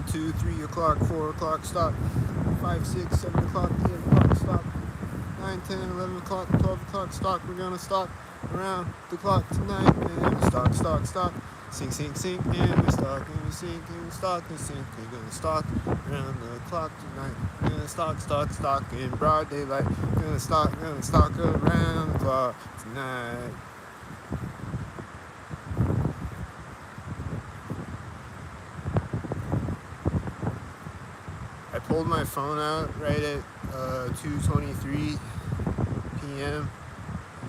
1, 2, 3 o'clock, 4 o'clock, stop. 5, 6, 7 o'clock, 8 o'clock, stop. 9, 10, 11 o'clock, 12 o'clock, stop. We're gonna stop around the clock tonight. And we stop. Sink, and we stop, and we sink, and we stop, and sink. We're gonna stop around the clock tonight. We're gonna stock in broad daylight. We're gonna stock around the clock tonight. I pulled my phone out right at 2:23 p.m.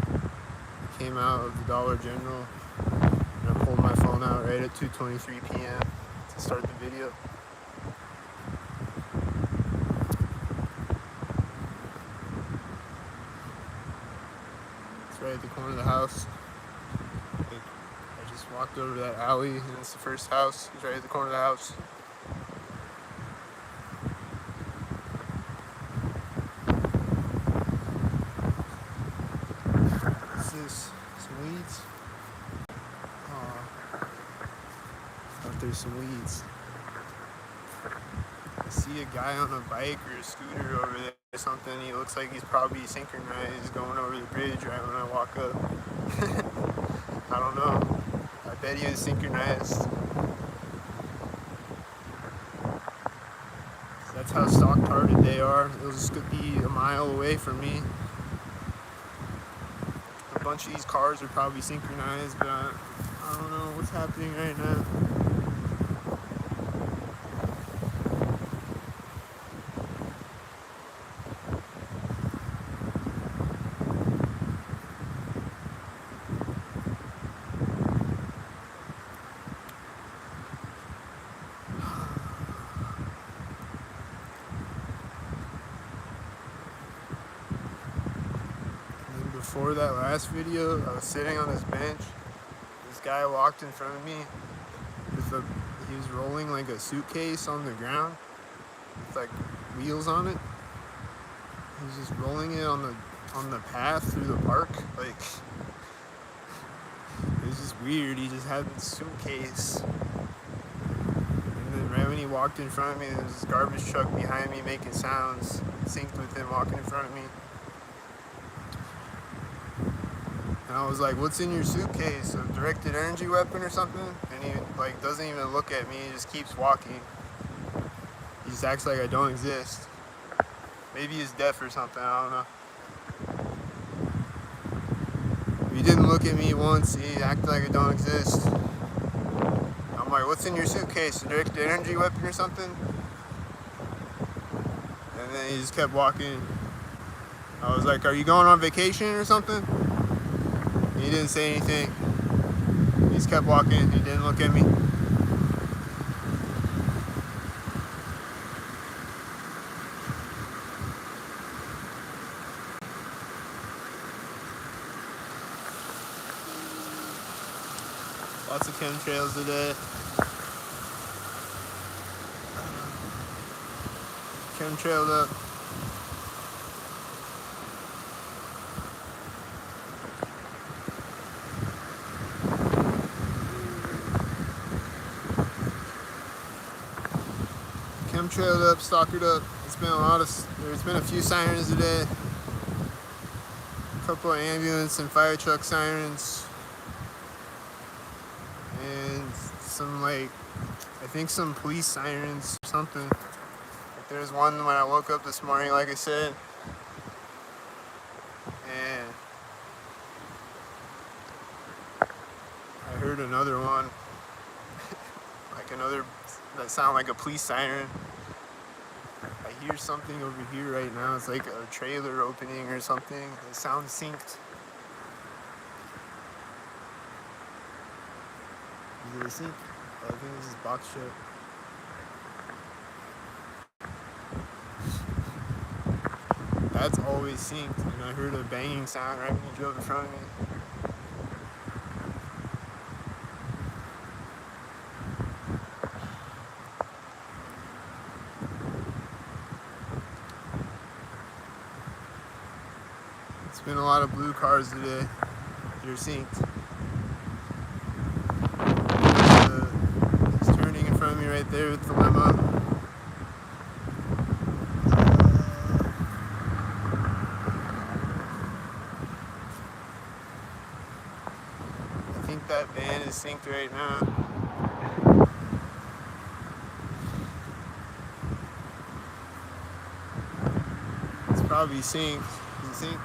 I came out of the Dollar General and I pulled my phone out right at 2:23 p.m. to start the video. It's right at the corner of the house. I just walked over that alley and it's the first house. It's right at the corner of the house. Some weeds. Thought there's some weeds. I see a guy on a bike or a scooter over there or something. He looks like he's probably synchronized going over the bridge right when I walk up. I don't know. I bet he is synchronized. That's how stock-hearted they are. It'll just be a mile away from me. A bunch of these cars are probably synchronized, but I don't know what's happening right now. Before that last video, I was sitting on this bench. This guy walked in front of me he was rolling like a suitcase on the ground with like wheels on it. He was just rolling it on the path through the park. Like, it was just weird. He just had this suitcase. And then right when he walked in front of me, there was this garbage truck behind me making sounds, synced with him walking in front of me. And I was like, what's in your suitcase? A directed energy weapon or something? And he like doesn't even look at me, he just keeps walking. He just acts like I don't exist. Maybe he's deaf or something, I don't know. He didn't look at me once, he acted like I don't exist. I'm like, what's in your suitcase? A directed energy weapon or something? And then he just kept walking. I was like, are you going on vacation or something? He didn't say anything. He just kept walking. He didn't look at me. Lots of chemtrails today. Chemtrailed up. Chemtrailed up, stalkered up. There's been a few sirens today. A couple of ambulance and fire truck sirens. And some I think some police sirens or something. Like there's one when I woke up this morning, like I said. And I heard another one. That sound like a police siren. I hear something over here right now. It's like a trailer opening or something. It sounds synced. Is it a sync? I think this is box shut. That's always synced, and I heard a banging sound right when you drove in front of me. It's been a lot of blue cars today. They're synced. He's turning in front of me right there with the limo. that van is synced right now. It's probably synced. Is it synced?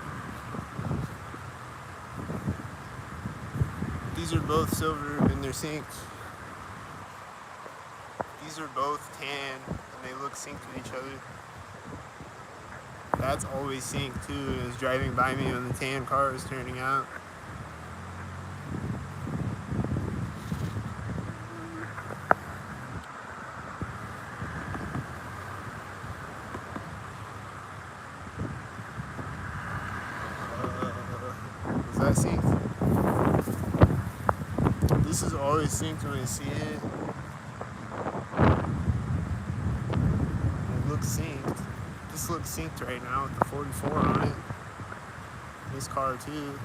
These are both silver and they're synced. These are both tan and they look synced with each other. That's always synced too. It was driving by me when the tan car was turning out. Is that synced? This is always synced when I see it. It looks synced. This looks synced right now with the 44 on it. This car too.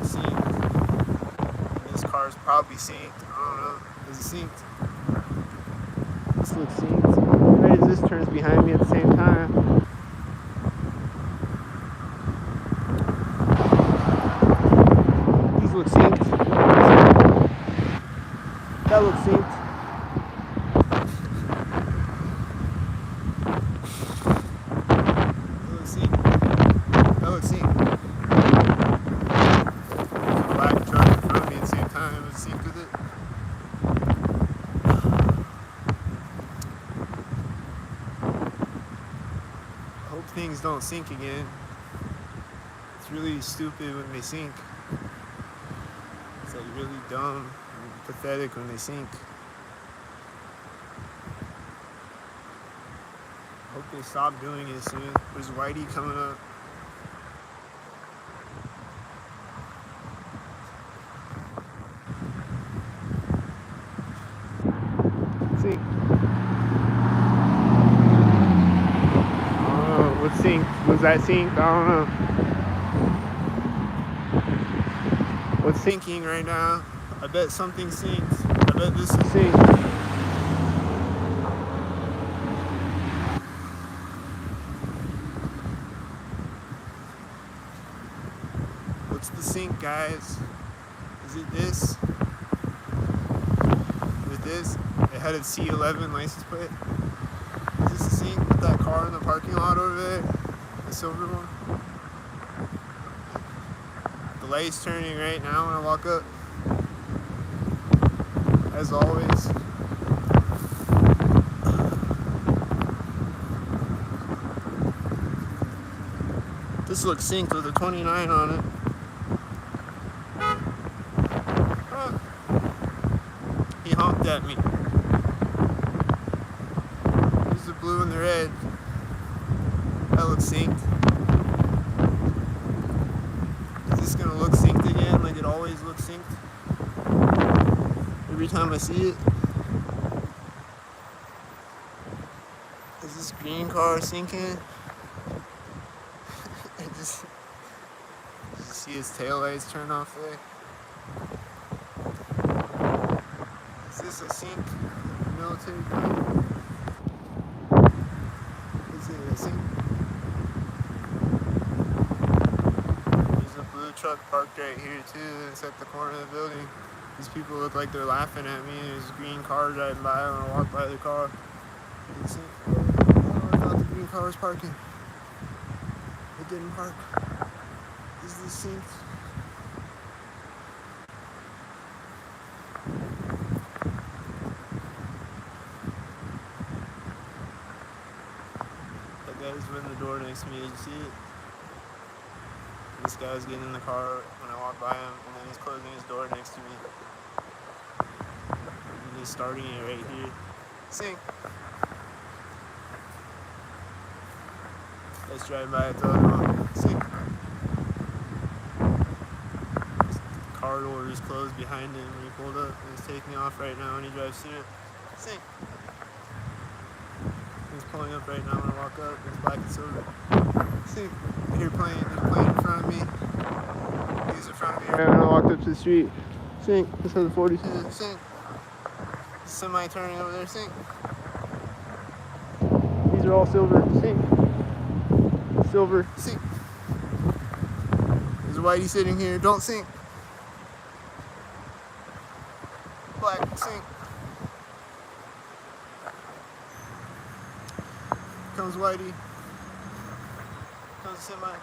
It's synced. This car is probably synced. I don't know. Is it synced? This looks synced. Right as this turns behind me at the same time. These look synced. That looks synced. That looks synced. Black truck in front of me at the same time. It was synced with it. I hope things don't sync again. It's really stupid when they sync. It's like really dumb and pathetic when they sync. Hope they stop doing it soon. There's Whitey coming up. Sync. I don't know. What's synced? Was that synced? I don't know. What's syncing right now? I bet something's synced. I bet this is synced. What's the sync, guys? Is it this? Is it this? It had a C11 license plate. Is this the sync with that car in the parking lot over there? The silver one? The light's turning right now when I walk up. As always. This looks synced with a 29 on it. He honked at me. There's the blue and the red. That looks synced. Is this gonna look synced again like it always looks synced? Every time I see it. Is this green car syncing? I just see his taillights turn off there. Is this a sync? Military plane? Is it a sync? There's a blue truck parked right here too. It's at the corner of the building. These people look like they're laughing at me. There's a green car driving by when I walk by the car. I thought the green car was parking. It didn't park. Is this synced? That guy's in the door next to me. Did you see it? This guy's getting in the car when I walk by him, and then he's closing his door next to me. And he's starting it right here. Sync. Let's drive by it the other one. Sync. His car door is closed behind him when he pulled up, and he's taking off right now when he drives through it. Sync. He's pulling up right now when I walk up. It's black and silver. Sync. I hear plane. There's a plane in front of me. He's in front of me right when I walked up to the street. Sync. This has a 42. Sync. Semi turning over there. Sync. These are all silver. Sync. Silver. Sync. There's a Whitey sitting here. Don't sync. black sink. Comes Whitey. Comes semi.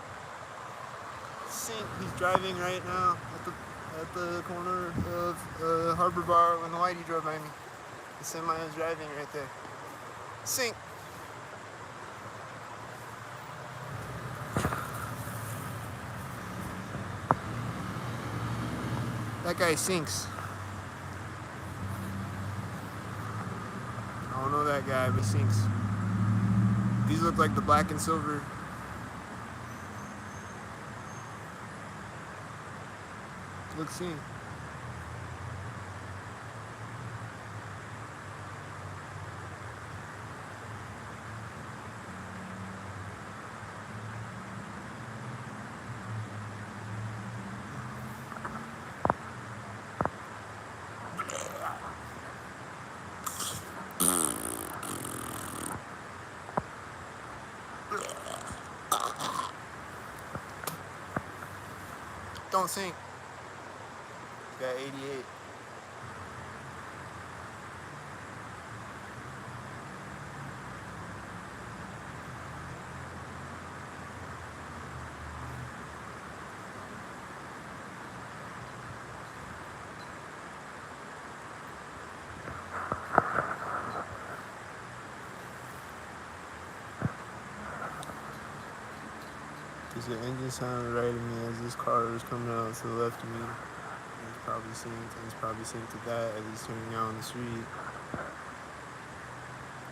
Sink. He's driving right now at the corner of Harbor Bar when Whitey drove by me. The semi is driving right there. Sink. That guy sinks. I don't know that guy, but he sinks. These look like the black and silver. Let's see. Don't sink. Got 88. There's an engine sound right of me as this car is coming out to the left of me. He's probably synced, and he's probably synced to that as he's turning out on the street.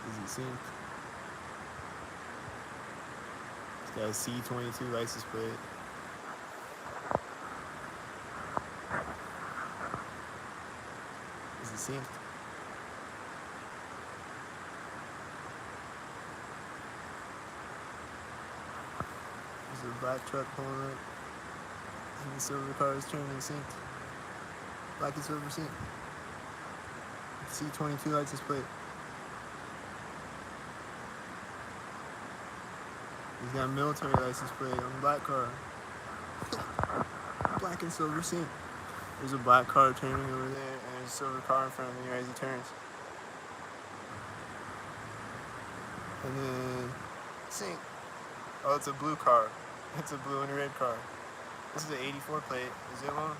Is he synced? He's got a C22 license plate. Is he synced? There's a black truck pulling up, and the silver car is turning synced. Black and silver synced. C22 license plate. He's got a military license plate on the black car. Black and silver synced. There's a black car turning over there, and there's a silver car in front of me as he turns. And then sync. Oh, it's a blue car. It's a blue and a red car. This is an 84 plate. Is it one?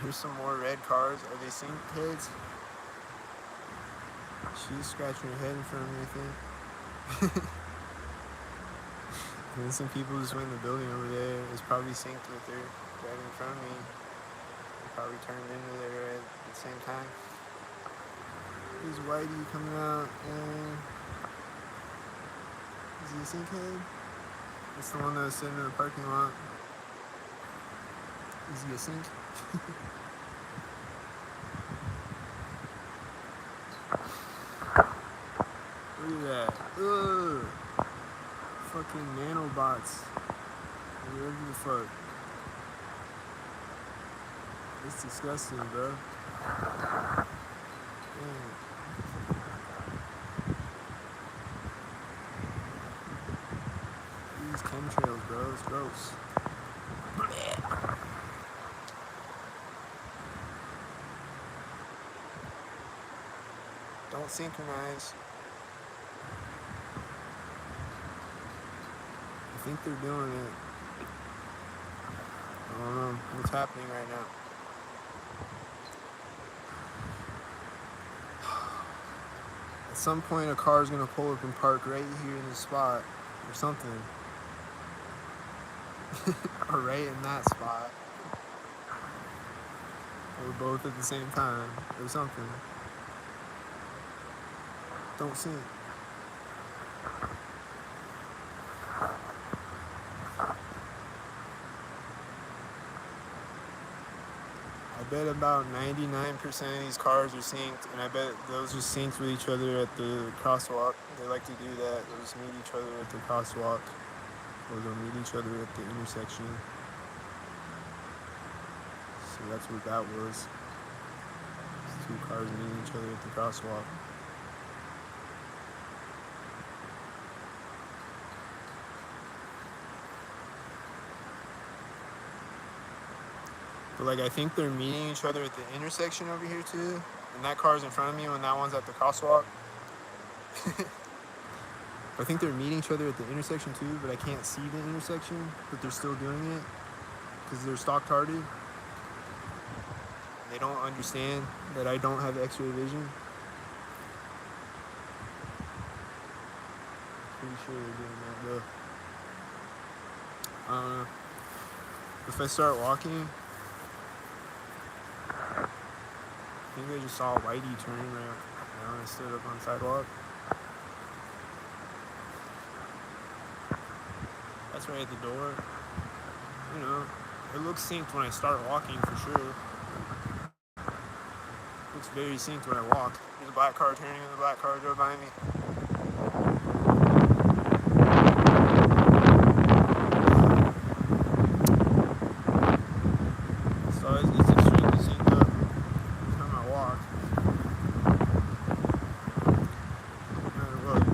Here's some more red cars. Are they sync heads? She's scratching her head in front of me, I think. And then some people just went in the building over there. It's probably synced with her driving in front of me. They probably turned into there at the same time. There's Whitey coming out, and is he a sync head? It's the one that was sitting in the parking lot. Is he a sync? Look at that. Ugh. Fucking nanobots. Whatever the fuck. It's disgusting, bro. Damn. These chemtrails, bro. It's gross. Don't synchronize. I think they're doing it. I don't know what's happening right now. At some point, a car is gonna pull up and park right here in this spot, or something, or right in that spot, or both at the same time, or something. Don't sync. I bet about 99% of these cars are synced, and I bet those are synced with each other at the crosswalk. They like to do that. They'll just meet each other at the crosswalk, or they'll meet each other at the intersection. So that's what that was. These two cars meeting each other at the crosswalk. But like I think they're meeting each other at the intersection over here too. And that car's in front of me when that one's at the crosswalk. I think they're meeting each other at the intersection too, but I can't see the intersection, but they're still doing it because they're stock tarded. They don't understand that I don't have x-ray vision. Pretty sure they're doing that though. I don't know. If I start walking, I think I just saw Whitey turning right now and I stood up on the sidewalk. That's right at the door. You know, it looks synced when I start walking for sure. It looks very synced when I walk. There's a black car turning and the black car drove by me. So it's extremely synced up every time I walk. No matter what.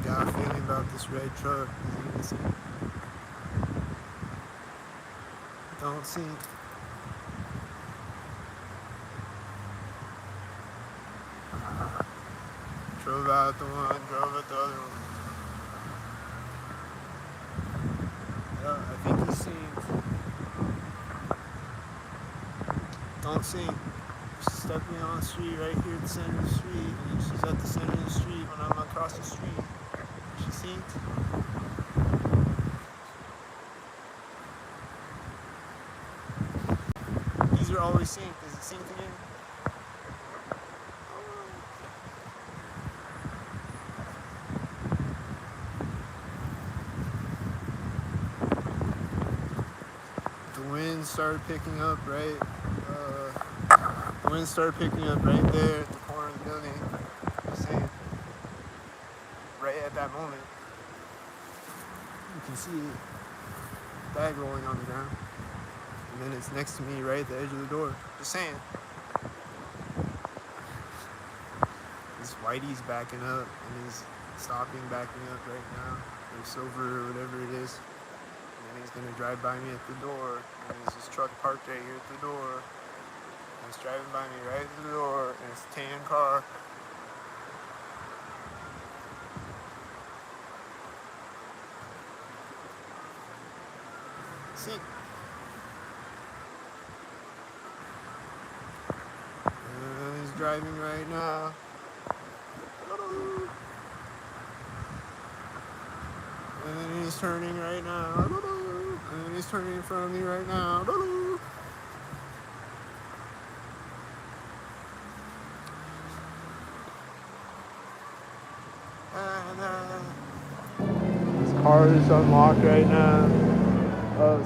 Got a feeling about this red truck. Don't sync. Drove out the one, drove at the other one. Yeah, I think he's synced. Don't sync. She's stepping on the street right here at the center of the street, and then she's at the center of the street when I'm across the street. She synced. These are always synced. Is it synced again? The wind started picking up right. The wind started picking up right there at the corner of the building. Just saying. Right at that moment, you can see a bag rolling on the ground. And then it's next to me right at the edge of the door. Just saying. This Whitey's backing up and he's stopping, backing up right now. Or silver or whatever it is. And then he's gonna drive by me at the door. And there's this truck parked right here at the door. And it's driving by me right at the door. And it's a tan car. See? And he's driving right now. And then he's turning right now. And then he's turning in front of me right now. This car is unlocked right now.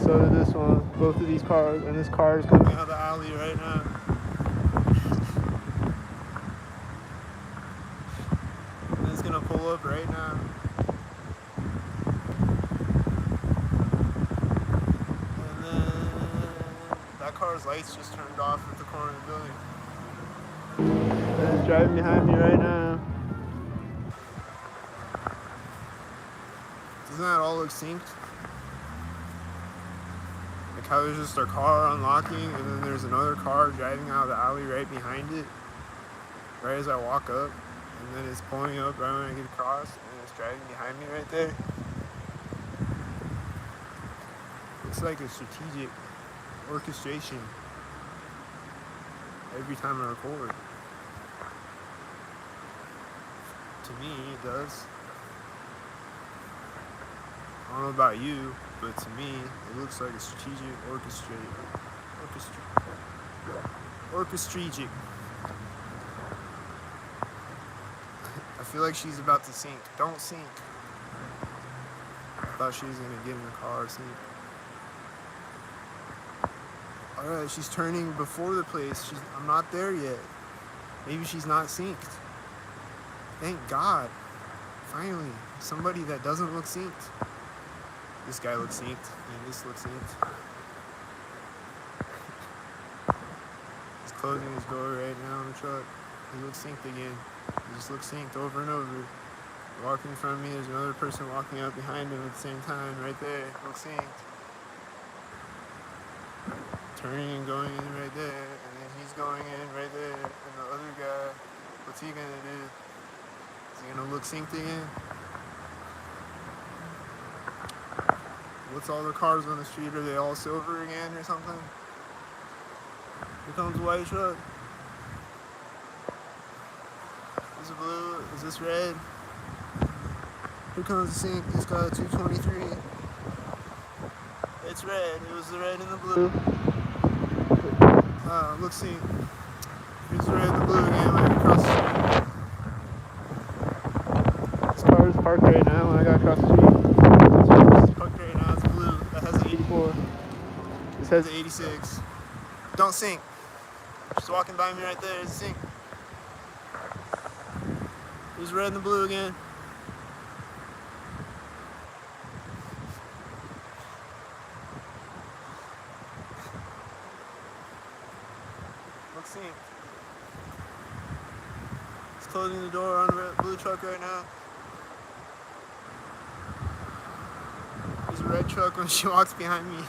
So did this one. Both of these cars. And this car is coming out of the alley right now. And it's gonna pull up right now. And then that car's lights just turned off at the corner of the building. And it's driving behind me right now. Doesn't that all look synced? Like how there's just a car unlocking and then there's another car driving out of the alley right behind it. Right as I walk up. And then it's pulling up right when I get across and it's driving behind me right there. It's like a strategic orchestration every time I record. To me, it does. I don't know about you, but to me, it looks like a strategic orchestragic. I feel like she's about to sink. Don't sink. I thought she was gonna get in the car or sink. Alright, she's turning before the place. I'm not there yet. Maybe she's not synced. Thank God. Finally, somebody that doesn't look synced. This guy looks synced, and this looks synced. He's closing his door right now on the truck. He looks synced again. He just looks synced over and over. Walking in front of me, there's another person walking up behind him at the same time, right there. Looks synced. Turning and going in right there, and then he's going in right there, and the other guy, what's he gonna do? Is he gonna look synced again? What's all the cars on the street? Are they all silver again or something? Here comes a white truck. Is it blue? Is this red? Here comes the sync. It's got a 223. It's red. It was the red and the blue. Looks synced. Here's the red and the blue again when I cross the street. This car is parked right now when I got across the street. It's parked right now. It's blue. That has an 84. This has an 86. Don't sync. Just walking by me right there. It's sync. There's red and the blue again. Looks synced. It's closing the door on the red, blue truck right now. There's a red truck when she walks behind me.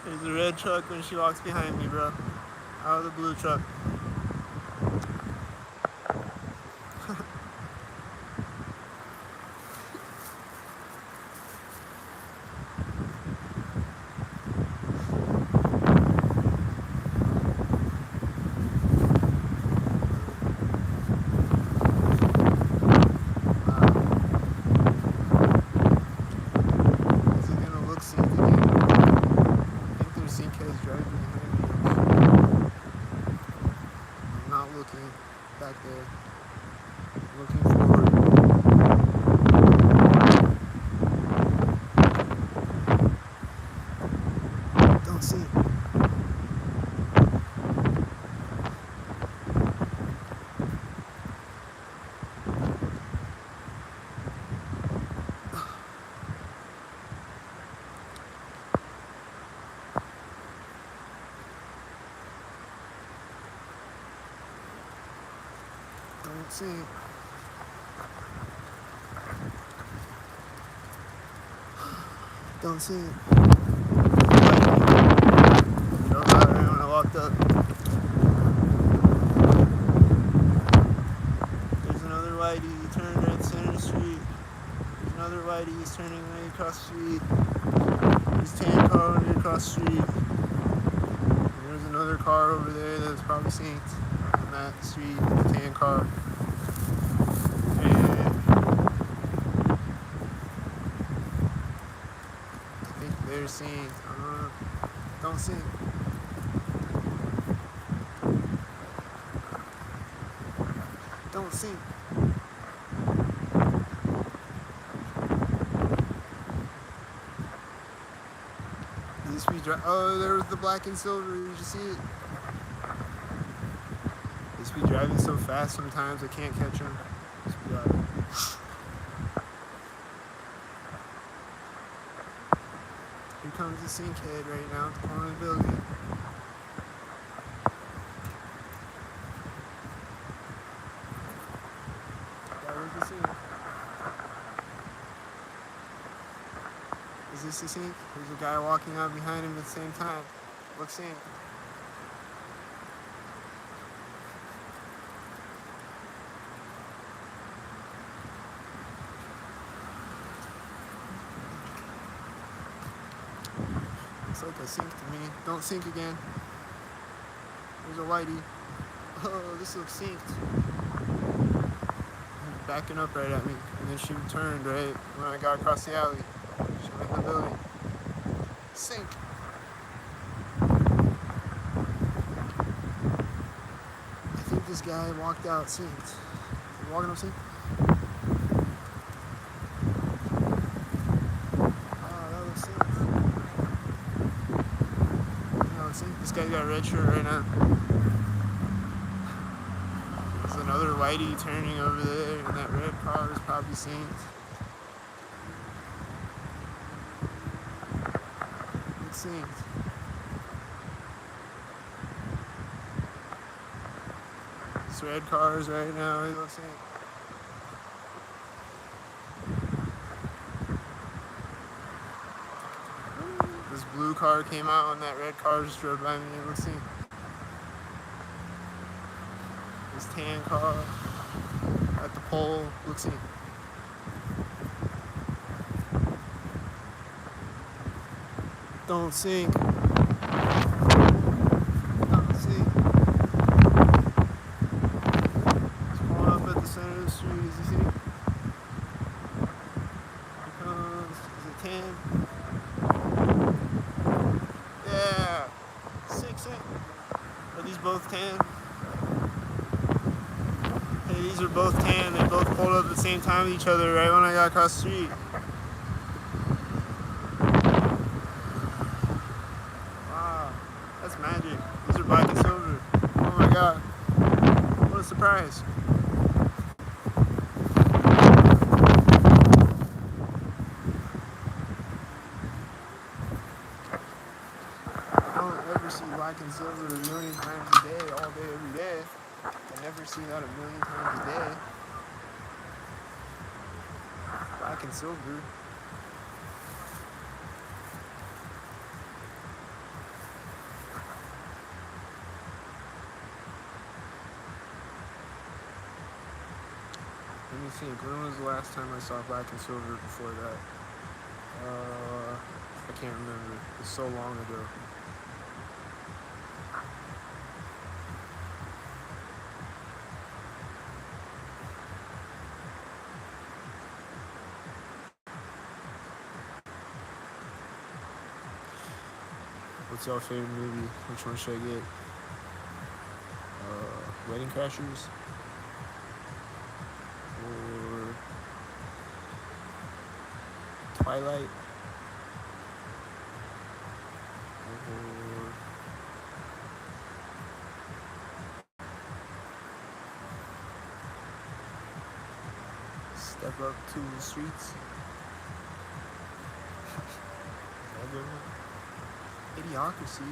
There's a red truck when she walks behind me, bro. Out of the blue truck. Back there, looking forward. Don't see it. Don't see it. Don't see it. Drove out right when I walked up. There's another whitey. He turned right center of the street. There's another whitey. He's turning right across the street. There's tan car right across the street. And there's another car over there that's probably synced on that street. The tan car. They're seeing. Don't sing. Don't sing. This be oh, there was the black and silver. Did you see it? This be driving so fast sometimes I can't catch him. Here comes the sink head right now at the corner of the building. That was the sink. Is this the sink? There's a guy walking out behind him at the same time. Look, sink. Looks like a sink to me. Don't sink again. There's a whitey. Oh, this looks synced. Backing up right at me. And then she turned right when I got across the alley. She went in the building. Sink. I think this guy walked out synced. You walking up synced? This guy got a red shirt right now. There's another whitey turning over there, and that red car is probably synced. It's synced. This red car is right now, it looks synced. This blue car came out and that red car just drove by me. Let's see. This tan car at the pole. Let's see. Don't sink. Don't sink. It's pulling up at the center of the street. As you see. Here comes. Is it tan? Yeah. 6 inch. Are these both tan? Hey, these are both tan. They both pulled up at the same time with each other right when I got across the street. Wow, that's magic. These are black and silver. Oh my god. What a surprise. I don't ever see black and silver a million times a day, all day, every day. I never see that a million times a day. Black and silver. Let me think. When was the last time I saw black and silver before that? I can't remember. It's so long ago. What's your favorite movie? Which one should I get? Wedding Crashers? Or Twilight? Or Step Up to the Streets? Is that a good one? Idiocracy.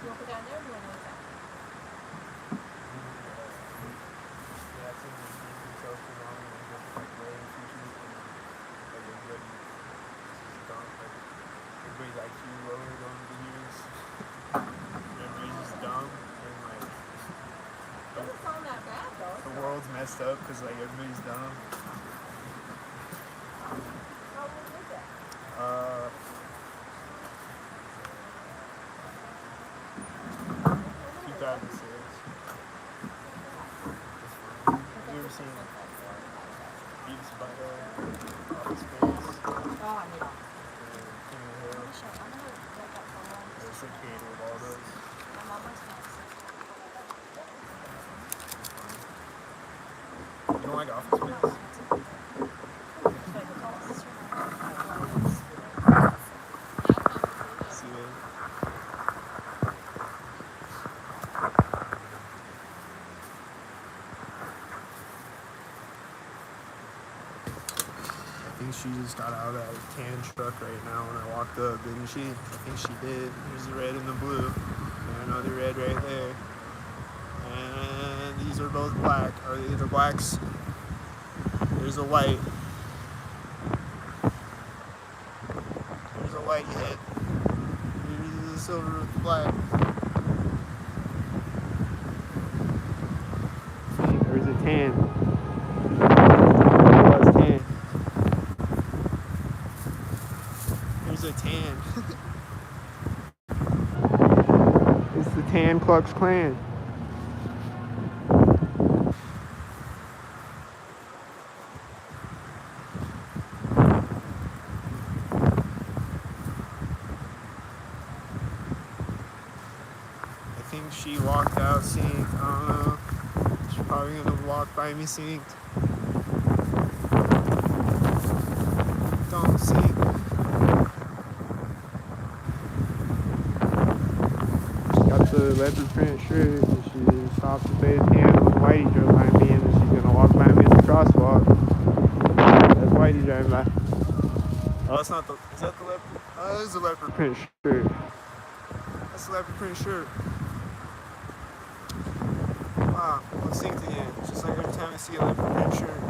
You want to go down there or do you want to go down? Everybody's IQ lower going to years. Everybody's just dumb and like Doesn't sound that bad though. the world's messed up because like everybody's dumb. How old is it? 2006. Have you ever seen Beats by Office Space? Oh, I need it. King of the Hill? I'm gonna look up for one. It's the creator of all those. I'm almost done. You don't like Office Space? See it? I think she just got out of that tan truck right now when I walked up, didn't she? I think she did. There's the red and the blue. And another red right there. And these are both black. Are they the blacks? There's a white. There's a white hit. Here's the silver with the black. See, there's a tan. It was tan. There's a tan. It's the Tan Klux Klan. I think she walked out seeing, I don't know, she probably probably gonna walk by me synced. Don't sync. Got the leopard print shirt, and she stopped to pay attention when Whitey drove by me, and then she's gonna walk by me at the crosswalk. That's Whitey driving by. Oh, that's not the. Is that the leopard? Oh, that is the leopard print shirt. That's the leopard print shirt. Wow, let's sync again. It's just like every time I see a leopard print shirt.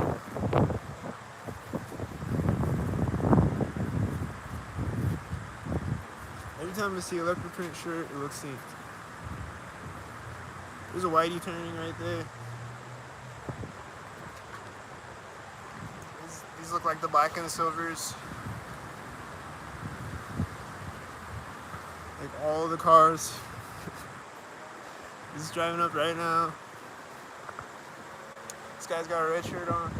Every time I see a leopard print shirt, it looks synced. There's a Whitey turning right there. These look like the black and the silvers. Like all the cars. He's driving up right now. This guy's got a red shirt on.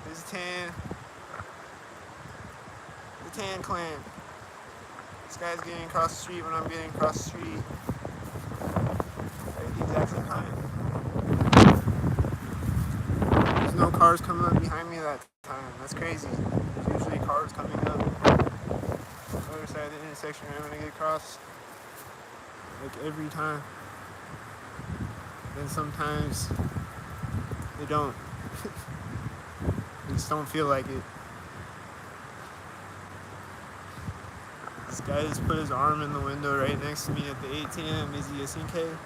There's a tan. The tan clan. This guy's getting across the street when I'm getting across the street. At the exact same time. There's no cars coming up behind me that time. That's crazy. There's usually cars coming up on the other side of the intersection right when I get across. Like every time. Then sometimes they don't. They just don't feel like it. This guy just put his arm in the window right next to me at the ATM. Is he a CK?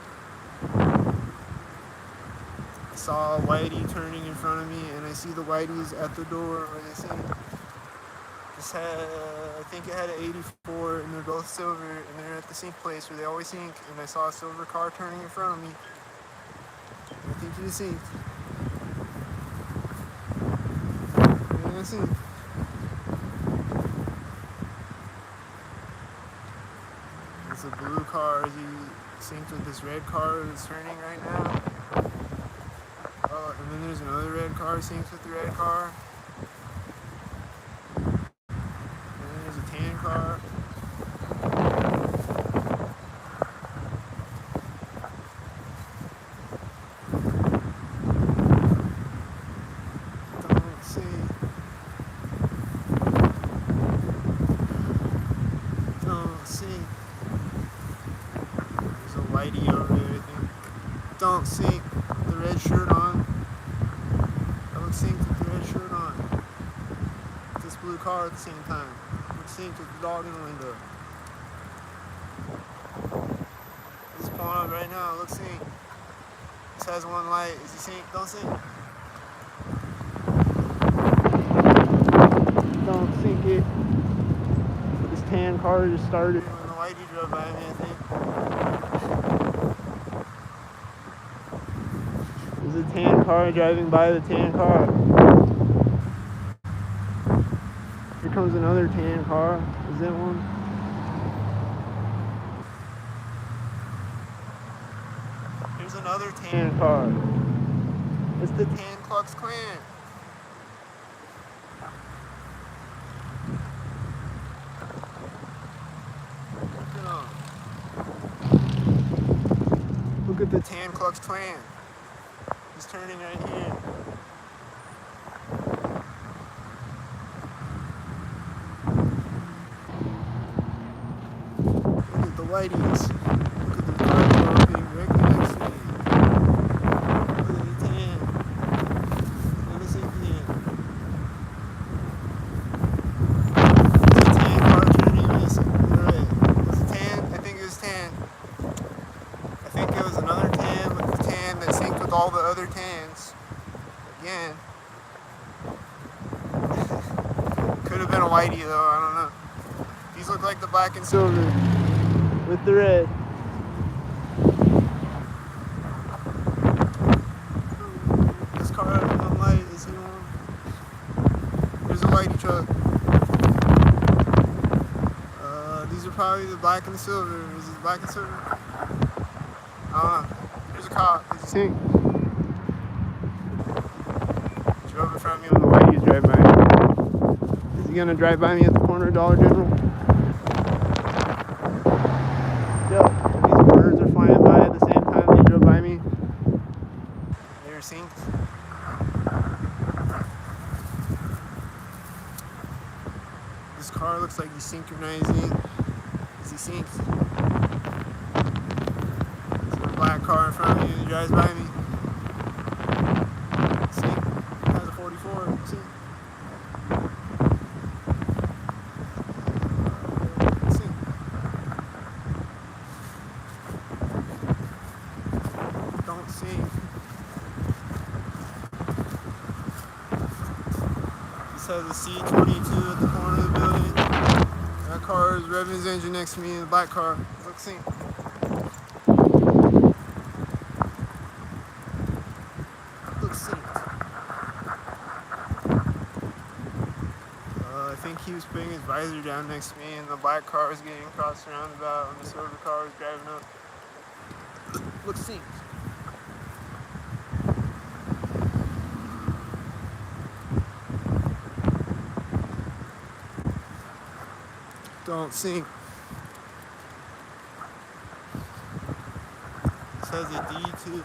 I saw a Whitey turning in front of me, and I see the Whiteys at the door where they sing. This had, I think it had an 84, and they're both silver, and they're at the sync place where they always sync, and I saw a silver car turning in front of me. And I think he was synced. Yeah, I synced. It's a blue car. Is he synced with this red car that's turning right now? Oh, and then there's another red car synced with the red car. And then there's a tan car. Don't see. Don't see. There's a Whitey over there, I think. Don't see. The red shirt on. I look synced with the red shirt on. This blue car at the same time. Look synced with the dog in the window. He's pulling up right now. Look synced. This has one light. Is he synced? Don't sync. Don't sync it. This tan car just started when the Whitey drove by me, I think. There's a tan car driving by the tan car. Here comes another tan car. Is that one? Here's another tan car. It's the Tan Klux Klan. Look at the Tan Klux Klan. He's turning right here. Look at the Whiteys. Look at the car parking directly next to me. Look at the tan. Look at the tan. There's a tan car turning on the right. Was it tan? I think it was tan. I think it was another tan with the tan that synced with all the other tans. Again. Could have been a Whitey though, I don't know. These look like the black and silver with the red. This car has one light, is he on? There's a Whitey truck. These are probably the black and the silver. Is it black and silver? I don't know. There's a cop. Is he synced? Drove in front of me when the Whitey's drive by. Is he gonna drive by me at the corner of Dollar General? Yo, these birds are flying by at the same time they drove by me. or synced. This car looks like he's synchronizing. Is he synced? There's a black car in front of me. He drives by me. Sync. Has a 44. Sync. Sync. Don't sync. This has a C22 at the corner of the building. That car is revving his engine next to me in the black car. Look, sync. Look synced. I think he was putting his visor down next to me, and the black car was getting across the roundabout, and the silver car was driving up. Look synced. Don't sync. It says a D2.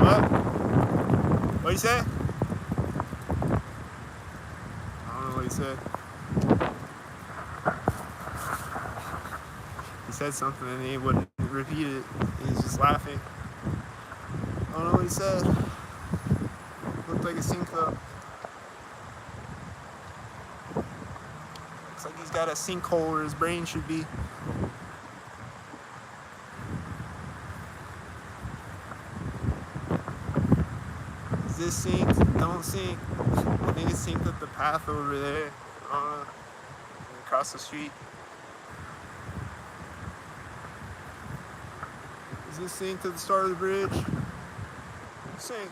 What? What'd he say? I don't know what he said. He said something and he wouldn't repeat it. He's just laughing. I don't know what he said. Looked like a sync though. Looks like he's got a sinkhole where his brain should be. Is this synced? Don't sync. I think it's synced up the path over there. I don't know. Across the street. Is this synced at the start of the bridge? Sync.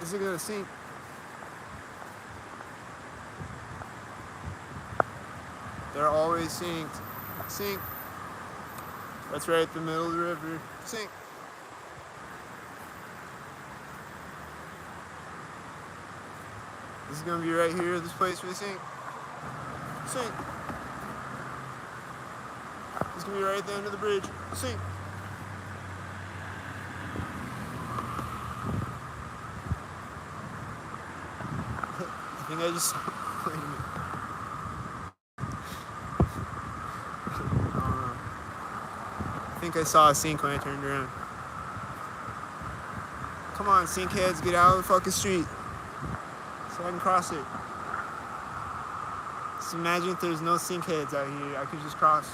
Is it gonna sink? They're always synced. Sink. That's right at the middle of the river. Sink. This is gonna be right here, this place where they sink. Sink. This is gonna be right at the end of the bridge. Sink. I think I just wait a minute. I think I saw a sink when I turned around. Come on, sink heads, get out of the fucking street so I can cross it. Just imagine if there's no sink heads out here. I could just cross.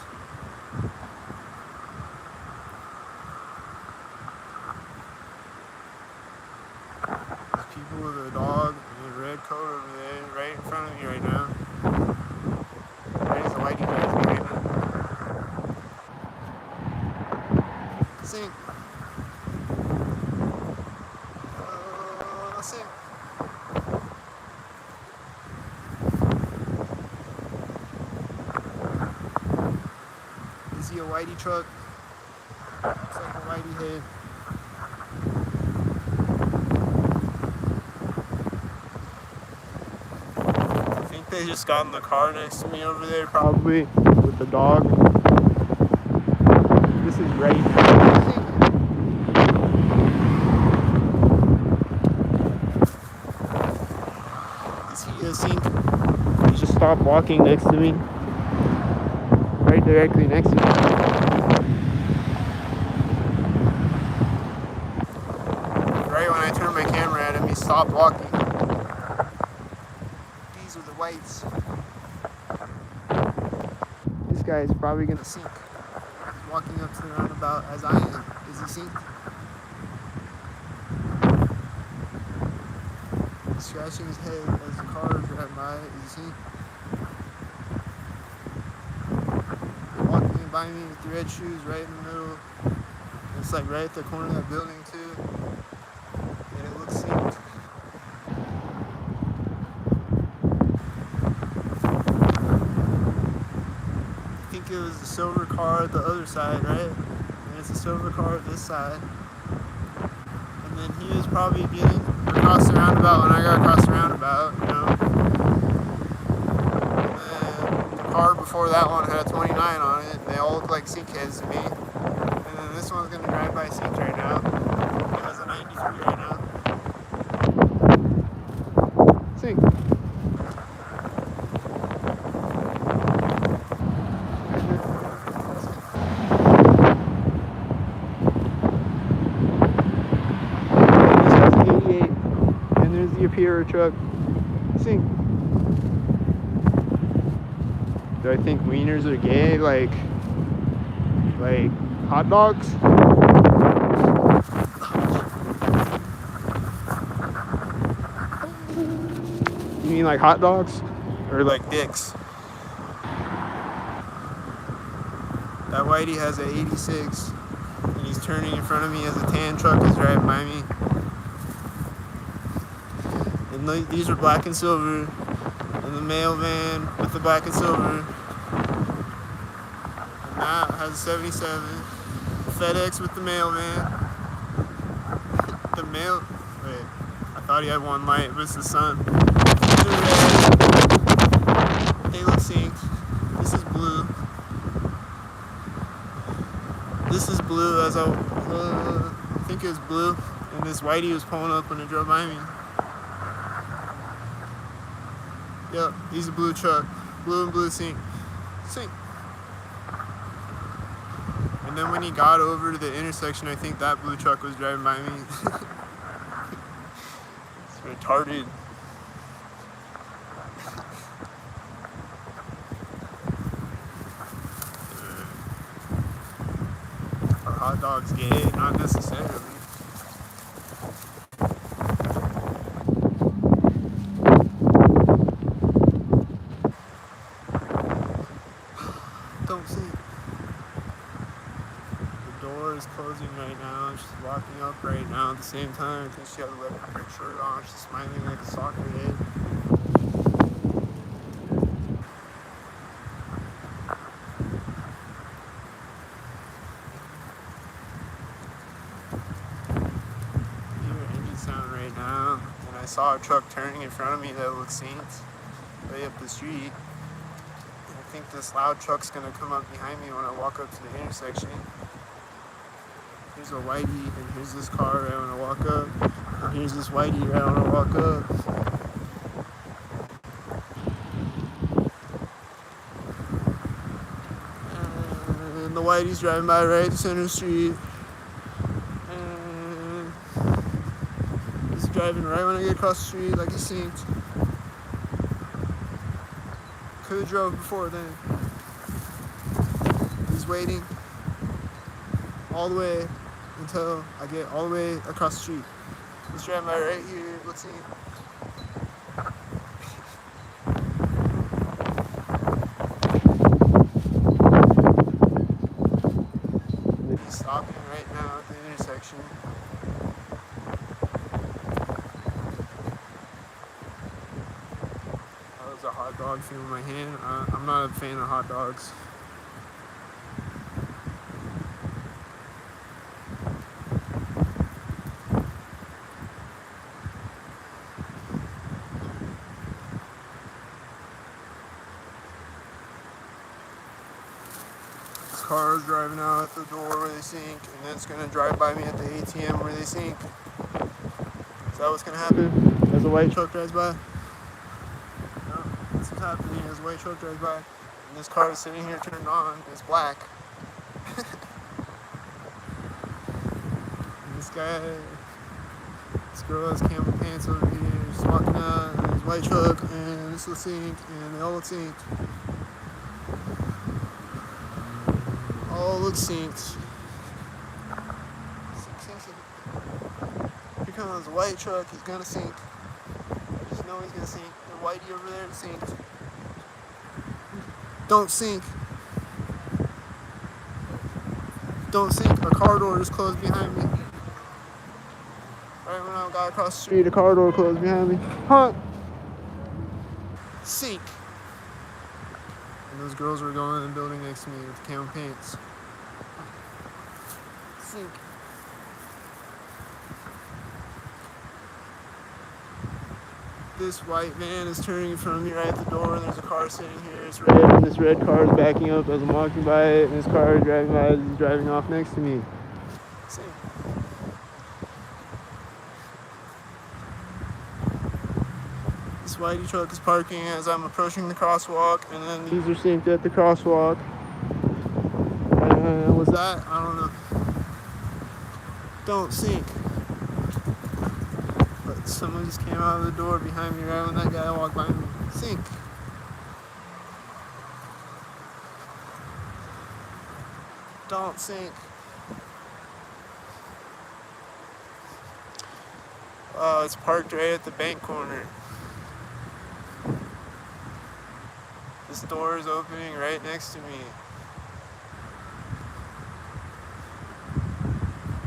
There's people with a dog and a red coat over there, right in front of me right now. There's a whitey guy behind me. Sink. Sink. Is he a whitey truck? Looks like a whitey head. I think they just got in the car next to me over there, probably, with the dog. This is right here. Is he a sink? He just stopped walking next to me. Right directly next to me. Right when I turned my camera at him, he stopped walking. These are the whites. This guy is probably gonna sink. He's walking up to the roundabout as I am. Is he synced? He's scratching his head as the car is driving by. Is he synced? Walking by me with the red shoes right in the middle. It's like right at the corner of that building too. And it looks synced. I think it was the silver car at the other side, right? And it's a silver car at this side. And then he was probably getting across the roundabout when I got across the roundabout, you know. And the car before that one had a 29 on it. They all look like sinkheads to me. And then this one's gonna drive by sink right now. It has a 93 right now. Sink. This has an 88, and there's the Apira truck. Sink. Do I think wieners are gay? Like hot dogs? You mean like hot dogs? Or like dicks? That whitey has an 86, and he's turning in front of me as a tan truck is driving by me. And these are black and silver, and the mail van with the black and silver. And that has a 77. FedEx with the mail van. The mail. Wait, I thought he had one light, but it's the sun. These are red. They look synced. This is blue. This is blue as I think it was blue. And this whitey was pulling up when it drove by me. Yep, he's a blue truck. Blue and blue sync. Sync. And then when he got over to the intersection, I think that blue truck was driving by me. It's retarded. Are hot dogs gay? Not necessarily. Don't see. The door is closing right now. She's locking up right now at the same time. I think she has a leopard print shirt on. She's smiling like a soccer head. Sound right now, and I saw a truck turning in front of me that looked synced way up the street. And I think this loud truck's gonna come up behind me when I walk up to the intersection. Here's a whitey, and here's this car right when I walk up. And here's this whitey right when I walk up. And the whitey's driving by right at Center Street. Driving right when I get across the street like he's synced. Could have drove before then. He's waiting all the way until I get all the way across the street. He's driving by right here. Let's see. He's stopping right now at the intersection. A hot dog feel in my hand. I'm not a fan of hot dogs. This car is driving out at the door where they sync, and then it's gonna drive by me at the ATM where they sync. Is that what's gonna happen as a white truck drives by? This is happening as a white truck drives by, and this car is sitting here turned on. It's black. And this girl has camel pants over here. She's walking out, and there's a white truck, and this looks synced, and they all look synced. All look synced. Here comes a white truck. He's gonna sink. I just know he's gonna sink. The whitey over there synced. Don't sink. Don't sink. A car door is closed behind me. Right when I got across the street, a car door closed behind me. Huh? Sink. And those girls were going in the building next to me with camel pants. Sink. this white van is turning from me right at the door, and there's a car sitting here. It's red, and this red car is backing up as I'm walking by it, and this car is driving by as he's driving off next to me. Same. This whitey truck is parking as I'm approaching the crosswalk, and then these are synced at the crosswalk. Was that? I don't know. Don't sync. But someone just came out of the door behind me right when that guy walked by me. Sync. Don't sync. Oh, it's parked right at the bank corner. This door is opening right next to me.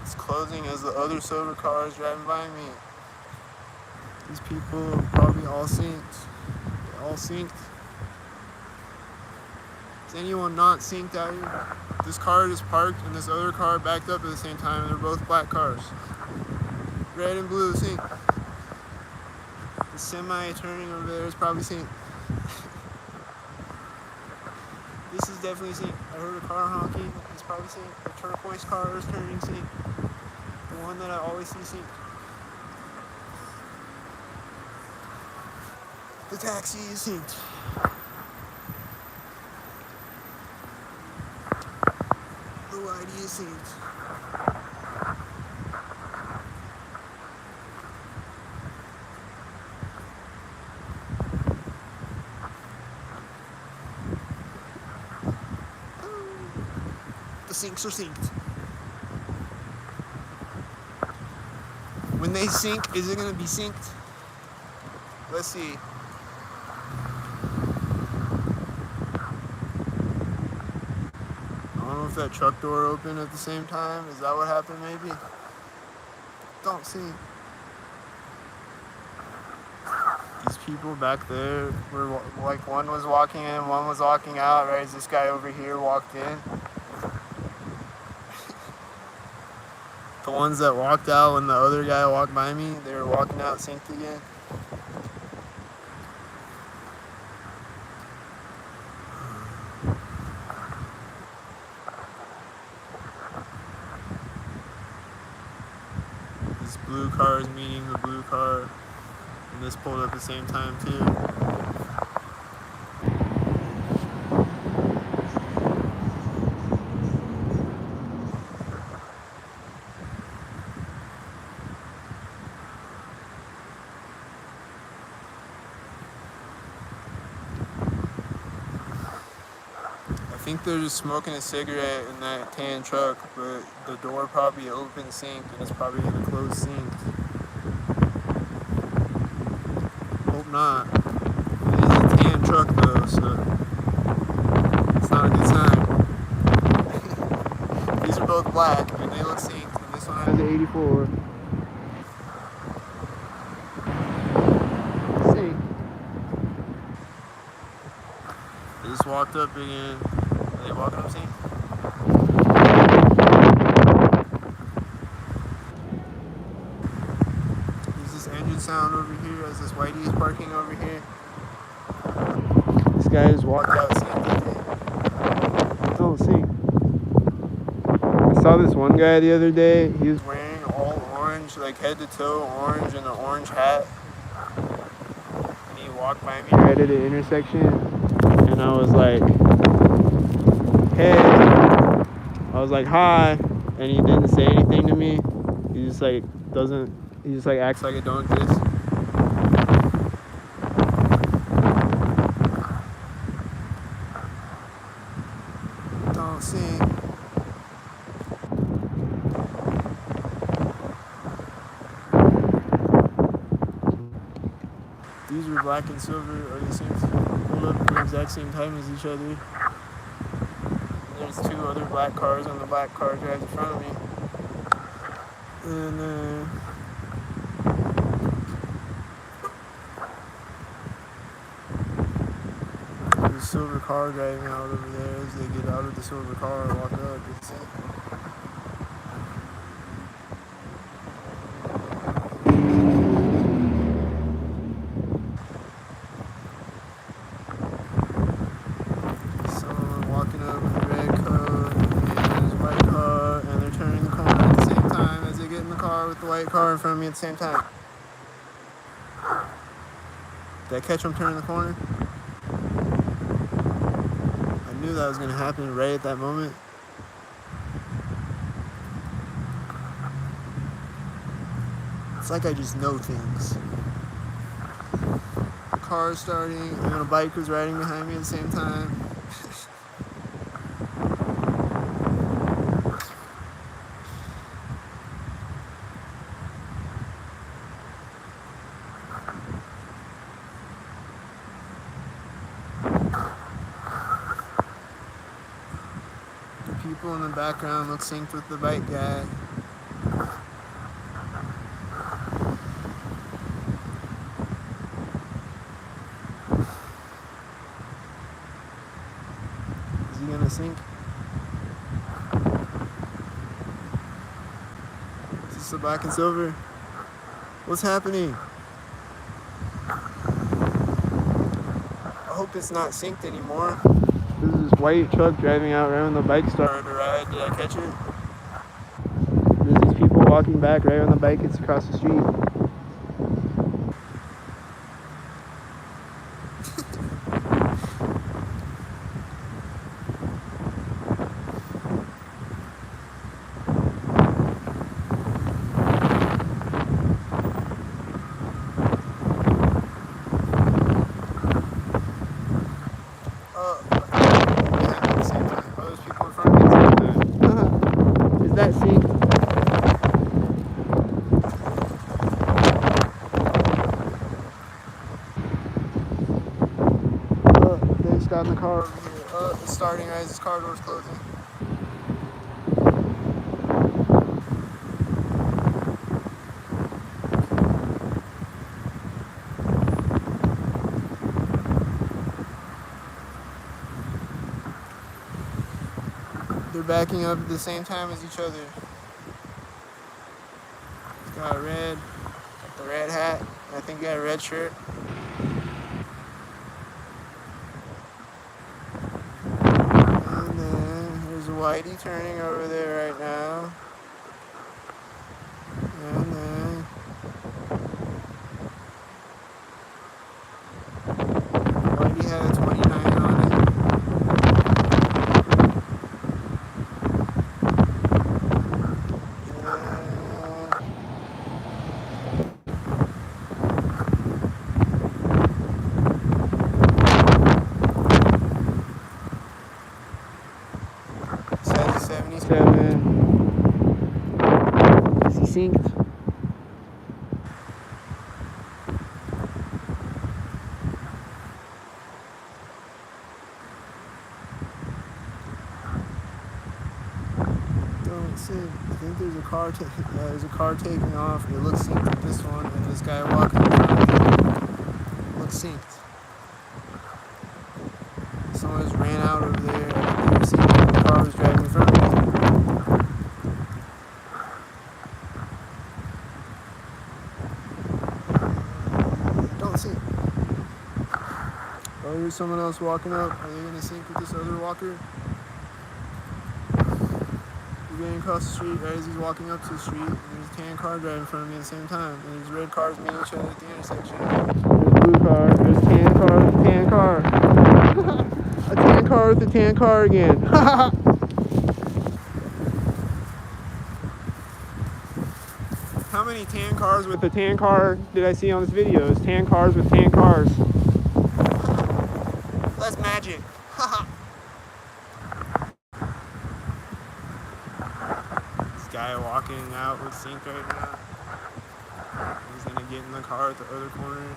It's closing as the other silver car is driving by me. These people are probably all synced. They're all synced. Is anyone not synced out here? This car just parked and this other car backed up at the same time, and they're both black cars. Red and blue synced. The semi turning over there is probably synced. This is definitely synced. I heard a car honking. It's probably synced. The turquoise car is turning synced. The one that I always see synced. The taxi is synced. The whitey is synced. The syncs are synced. When they sync, is it going to be synced? Let's see. I don't know if that truck door opened at the same time. Is that what happened maybe? Don't sync. These people back there were like, one was walking in, one was walking out, right? As this guy over here walked in. The ones that walked out when the other guy walked by me, they were walking out synced again. This blue car is meeting the blue car, and this pulled up at the same time too. I think they're just smoking a cigarette in that tan truck, but the door probably open synced and it's probably gonna close synced. Hope not. It is a tan truck though, so it's not a good sign. These are both black and they look synced, and this one has an 84. Sync. They just walked up again. Are they walking up synced? There's this engine sound over here as this whitey is parking over here. This guy just walked out synced. Don't sync. I saw this one guy the other day. He was wearing all orange, like head to toe orange, and an orange hat. And he walked by me right at the intersection, and I was like, hey. I was like, hi, and he didn't say anything to me. He just like he just like acts like it don't exist. Don't sing. These were black and silver, or they seem to pull up at the exact same time as each other. There's two other black cars, and the black car drives in front of me. And there's a silver car driving out over there. As they get out of the silver car and walk up, it's it. car with the white car in front of me at the same time. Did I catch him turning the corner? I knew that was going to happen right at that moment. It's like I just know things. The car starting, and then a bike was riding behind me at the same time. The people in the background look synced with the bike guy. Is he gonna sync? Is this the black and silver? What's happening? I hope it's not synced anymore. This is this white truck driving out right when the bike started to ride. Did I catch it? There's these people walking back right when the bike gets across the street. At the same time. Oh, there's people in front of me at the same time. Is that synced? They just got in the car over here. It's starting as his car door's closing. They're backing up at the same time as each other. He's got a red, the red hat. I think he got a red shirt. And then there's a whitey turning over there right now. And then whitey had a 29 on it. Says 77. Is he synced? Don't see. I think there's a car. There's a car taking off. It looks synced with this one, and this guy walking in front of me looks synced. Someone just ran out over there. I think they were synced. The car was driving in front of me. Don't see. Oh, here's someone else walking up. Are they gonna sync with this other walker? We're getting across the street right as he's walking up to the street. And there's a tan car driving in front of me at the same time. And there's red cars meeting each other at the intersection. There's a blue car. There's a tan car with a tan car. A tan car with a tan car again. How many tan cars with a tan car did I see on this video? It's tan cars with tan cars. That's magic. This guy walking out with sync right now. He's gonna get in the car at the other corner.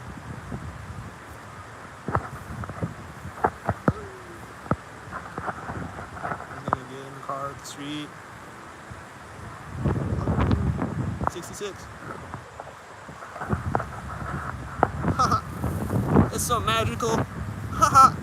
He's gonna get in the car at the street. 66. It's so magical. Haha.